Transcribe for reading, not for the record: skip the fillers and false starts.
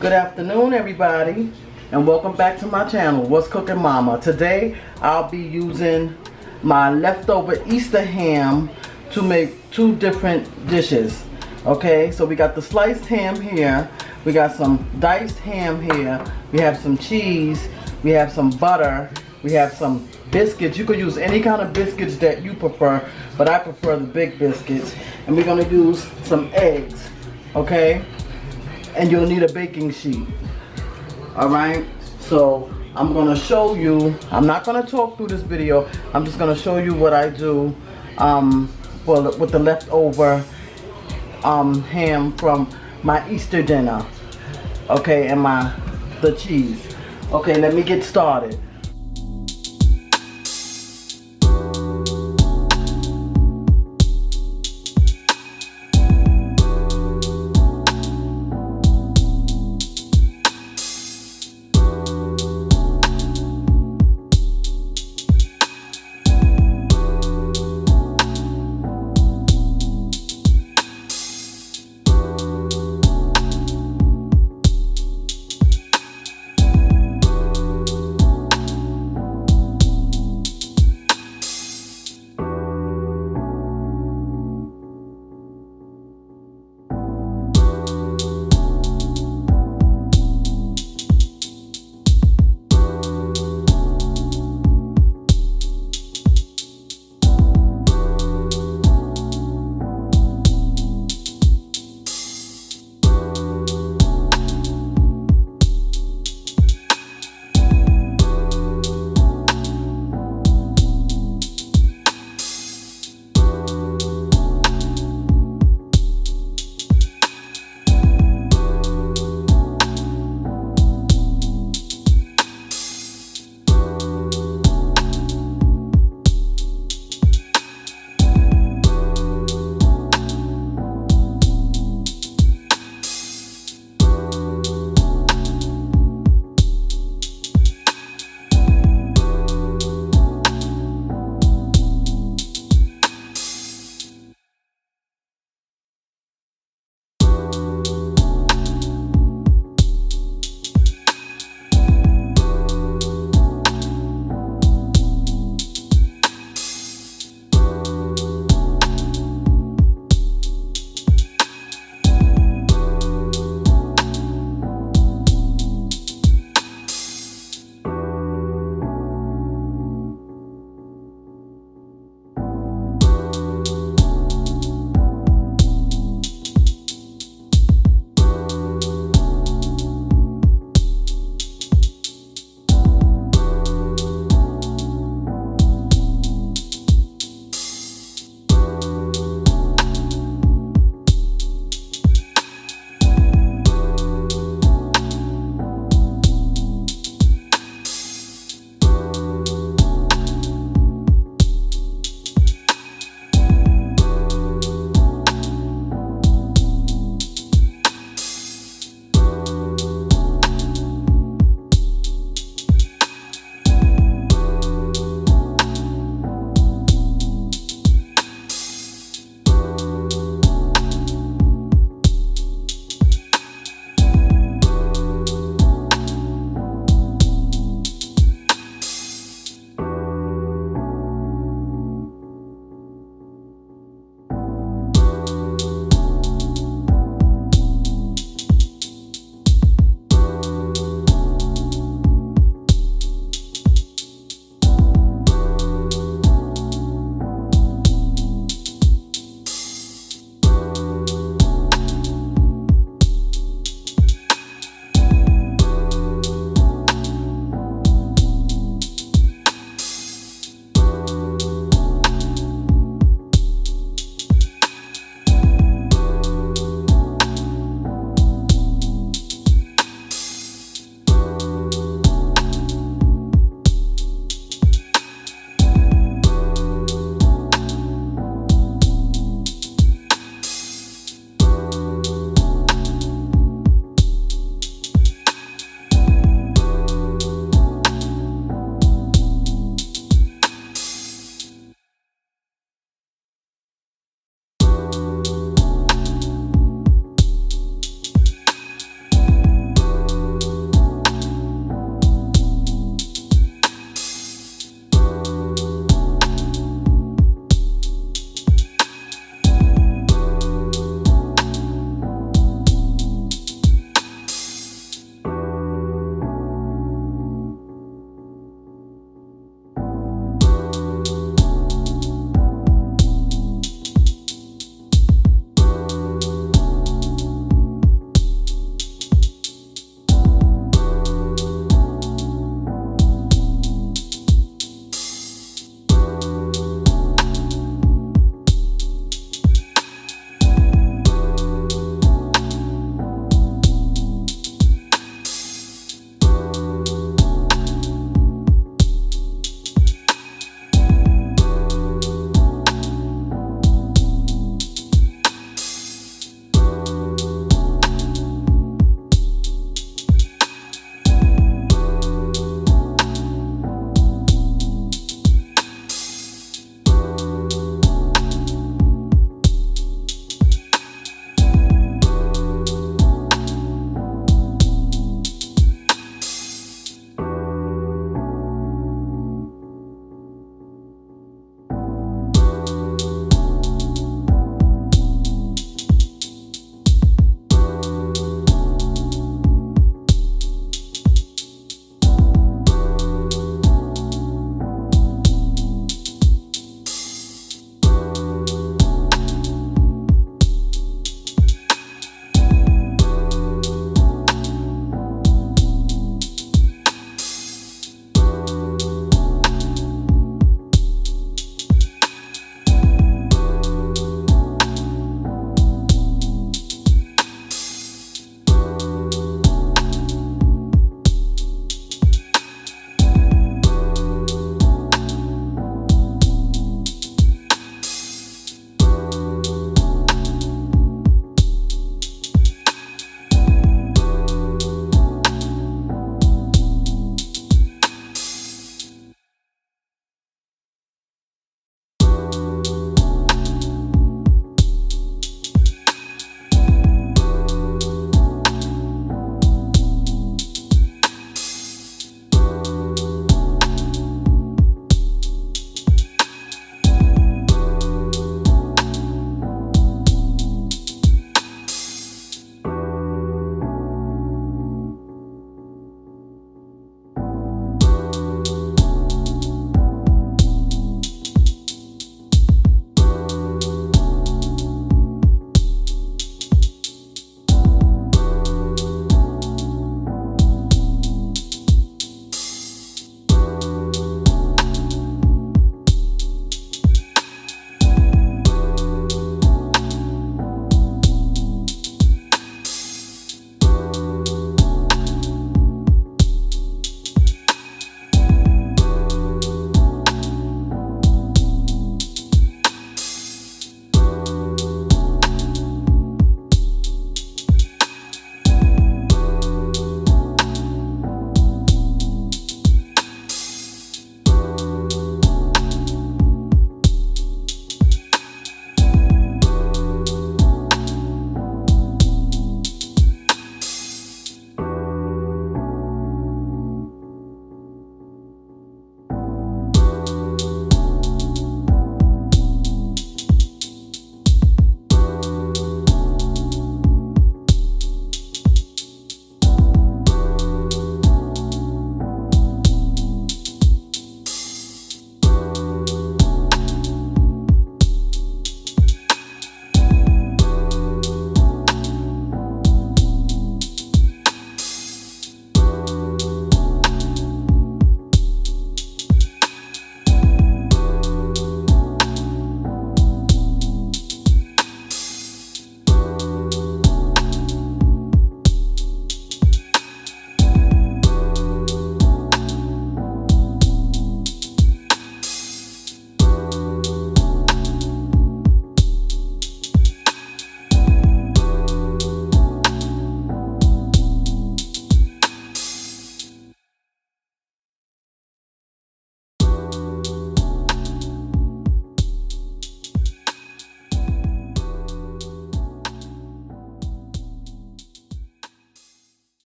Good afternoon, everybody, and welcome back to my channel, What's Cooking Mama. Today, I'll be using my leftover Easter ham to make two different dishes. Okay, so we got the sliced ham here, we got some diced ham here, we have some cheese, we have some butter, we have some biscuits. You could use any kind of biscuits that you prefer, but I prefer the big biscuits. And we're gonna use some eggs, okay? And you'll need a baking sheet. All right, so I'm gonna show you, I'm not gonna talk through this video, I'm just gonna show you what I do with the leftover ham from my Easter dinner, okay, and the cheese. Okay, let me get started.